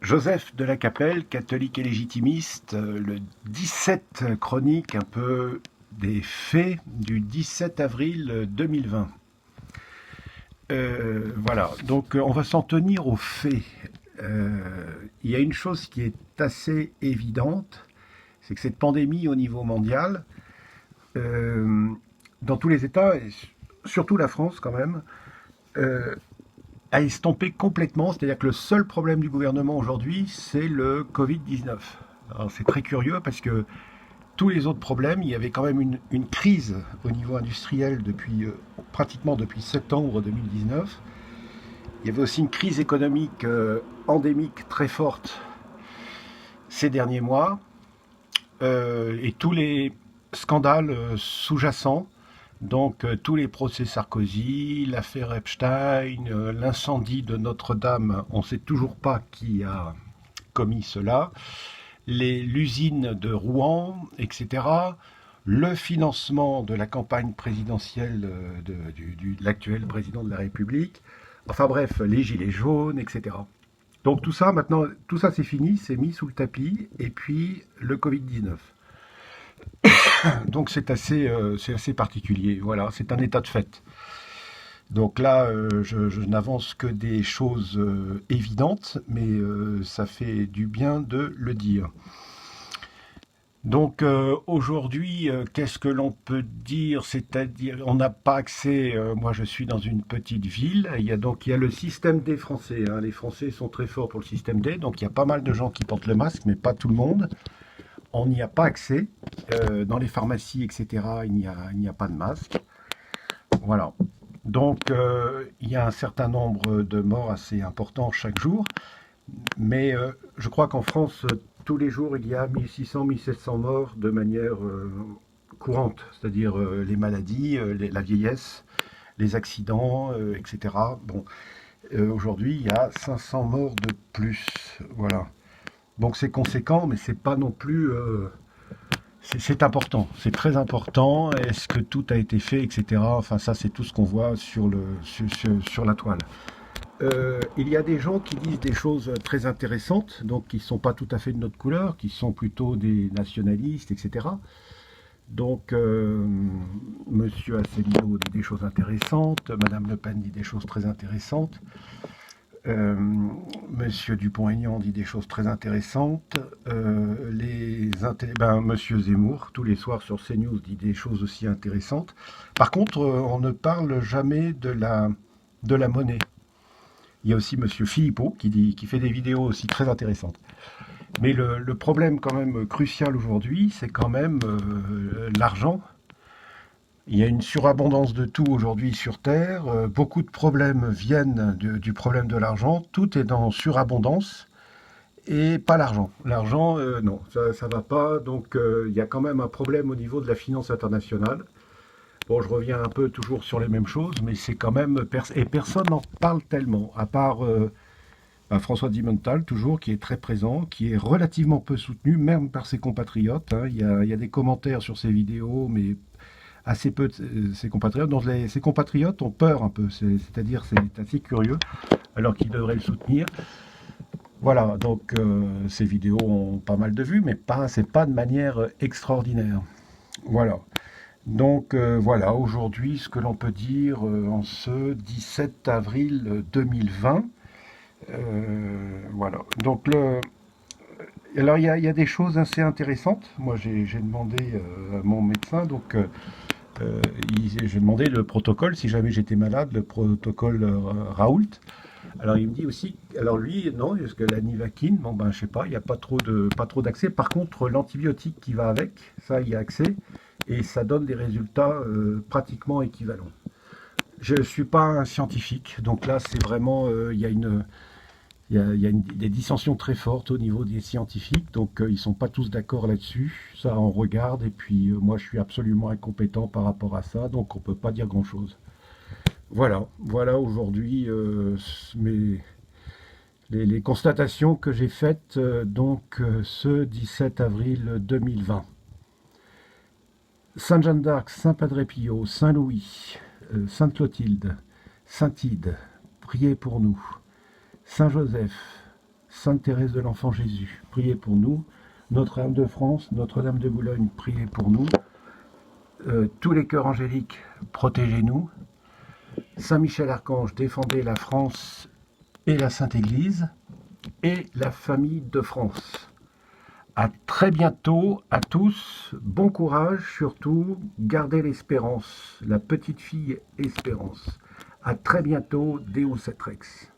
Joseph de la Capelle, catholique et légitimiste, le 17 chronique un peu des faits du 17 avril 2020. Voilà, donc on va s'en tenir aux faits. Il y a une chose qui est assez évidente, c'est que cette pandémie au niveau mondial, euh, dans tous les États, et surtout la France quand même, euh, a estompé complètement. C'est-à-dire que le seul problème du gouvernement aujourd'hui, c'est le Covid-19. Alors c'est très curieux parce que tous les autres problèmes, il y avait quand même une crise au niveau industriel depuis pratiquement depuis septembre 2019. Il y avait aussi une crise économique endémique très forte ces derniers mois. Et tous les scandales sous-jacents, donc tous les procès Sarkozy, l'affaire Epstein, l'incendie de Notre-Dame, on ne sait toujours pas qui a commis cela, l'usine de Rouen, etc., le financement de la campagne présidentielle de l'actuel président de la République, enfin bref, les gilets jaunes, etc. Donc tout ça, maintenant, tout ça c'est fini, c'est mis sous le tapis, et puis le Covid-19. Donc c'est assez particulier, voilà, c'est un état de fait. Donc là, je n'avance que des choses évidentes, mais ça fait du bien de le dire. Donc aujourd'hui, qu'est-ce que l'on peut dire? C'est-à-dire, on n'a pas accès. Moi, je suis dans une petite ville. Il y a le système D français, hein. Les Français sont très forts pour le système D, donc il y a pas mal de gens qui portent le masque, mais pas tout le monde. On n'y a pas accès. Dans les pharmacies, etc., il n'y a pas de masque. Voilà. Donc, il y a un certain nombre de morts assez importants chaque jour. Mais je crois qu'en France, tous les jours, il y a 1600-1700 morts de manière courante, c'est-à-dire les maladies, la vieillesse, les accidents, etc. Bon, aujourd'hui, il y a 500 morts de plus. Voilà. Donc c'est conséquent, mais c'est pas non plus. C'est important, c'est très important. Est-ce que tout a été fait, etc. Enfin, ça, c'est tout ce qu'on voit sur la toile. Il y a des gens qui disent des choses très intéressantes, donc qui ne sont pas tout à fait de notre couleur, qui sont plutôt des nationalistes, etc. Donc, Monsieur Asselineau dit des choses intéressantes, Madame Le Pen dit des choses très intéressantes, euh, Monsieur Dupont-Aignan dit des choses très intéressantes, Monsieur Zemmour, tous les soirs sur CNews, dit des choses aussi intéressantes. Par contre, on ne parle jamais de la monnaie. Il y a aussi Monsieur Philippot qui fait des vidéos aussi très intéressantes. Mais le problème quand même crucial aujourd'hui, c'est quand même l'argent. Il y a une surabondance de tout aujourd'hui sur Terre. Beaucoup de problèmes viennent du problème de l'argent. Tout est dans surabondance et pas l'argent. L'argent, non, ça va pas. Donc il y a quand même un problème au niveau de la finance internationale. Bon, je reviens un peu toujours sur les mêmes choses, mais c'est quand même... et personne n'en parle tellement, à part François Dimental, toujours, qui est très présent, qui est relativement peu soutenu, même par ses compatriotes, hein. Il y a des commentaires sur ses vidéos, mais assez peu de ses compatriotes. Donc ses compatriotes ont peur un peu, c'est-à-dire c'est assez curieux, alors qu'ils devraient le soutenir. Voilà, donc ces vidéos ont pas mal de vues, mais c'est pas de manière extraordinaire. Voilà. Donc voilà, aujourd'hui, ce que l'on peut dire en ce 17 avril 2020. Voilà. Donc alors il y a des choses assez intéressantes. Moi, j'ai demandé à mon médecin, donc j'ai demandé le protocole, si jamais j'étais malade, le protocole Raoult. Alors il me dit aussi, alors lui, non, parce que la Nivaquine, bon ben je sais pas, il n'y a pas trop d'accès. Par contre, l'antibiotique qui va avec, ça, il y a accès, et ça donne des résultats pratiquement équivalents. Je ne suis pas un scientifique, donc là c'est vraiment, il y a des dissensions très fortes au niveau des scientifiques, donc ils ne sont pas tous d'accord là-dessus. Ça, on regarde, et puis moi je suis absolument incompétent par rapport à ça, donc on ne peut pas dire grand-chose. Voilà, voilà aujourd'hui les constatations que j'ai faites ce 17 avril 2020. Sainte Jeanne d'Arc, Saint Padre Pio, Saint Louis, Sainte Clotilde, Saint Ide, priez pour nous. Saint Joseph, Sainte Thérèse de l'Enfant Jésus, priez pour nous. Notre-Dame de France, Notre-Dame de Boulogne, priez pour nous. Tous les cœurs angéliques, protégez-nous. Saint Michel Archange, défendez la France et la Sainte Église et la famille de France. À très bientôt à tous, bon courage surtout, gardez l'espérance, la petite fille Espérance. À très bientôt, Deus et Rex.